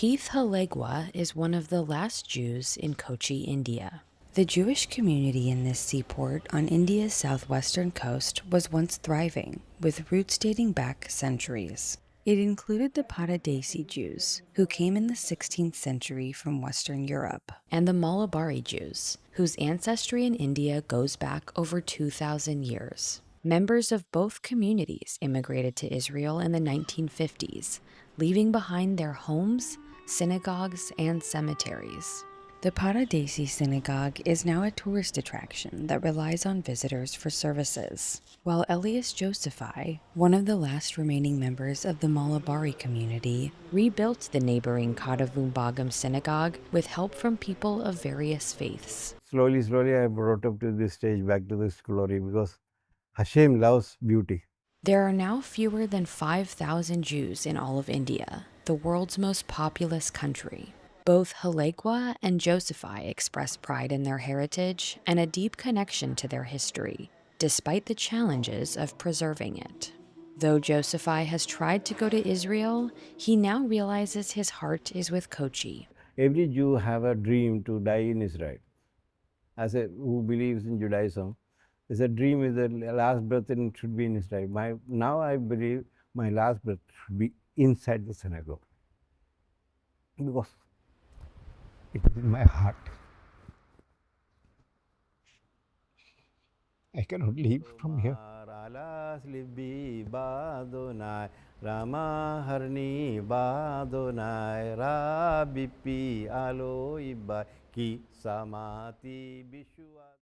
Keith Hallegua is one of the last Jews in Kochi, India. The Jewish community in this seaport on India's southwestern coast was once thriving, with roots dating back centuries. It included the paradesí Jews, who came in the 16th century from Western Europe, and the malabarí Jews, whose ancestry in India goes back over 2,000 years. Members of both communities immigrated to Israel in the 1950s, leaving behind their homes, synagogues, and cemeteries. The Paradesí synagogue is now a tourist attraction that relies on visitors for services, while Elias Josephai, one of the last remaining members of the Malabarí community, rebuilt the neighboring Kadavumbagham synagogue with help from people of various faiths. Slowly, I brought up to this stage, back to this glory, because Hashem loves beauty. There are now fewer than 5,000 Jews in all of India, the world's most populous country. Both Hallegua and Josephai express pride in their heritage and a deep connection to their history, despite the challenges of preserving it. Though Josephai has tried to go to Israel, he now realizes his heart is with Kochi. Every Jew have a dream to die in Israel. As a who believes in Judaism, is a dream is the last breath and it should be in Israel. Now I believe my last breath should be inside the synagogue, because it is in my heart. I cannot leave from here. Rama Harni Badonai Rabipi Alo Iba Ki Samati Bishua.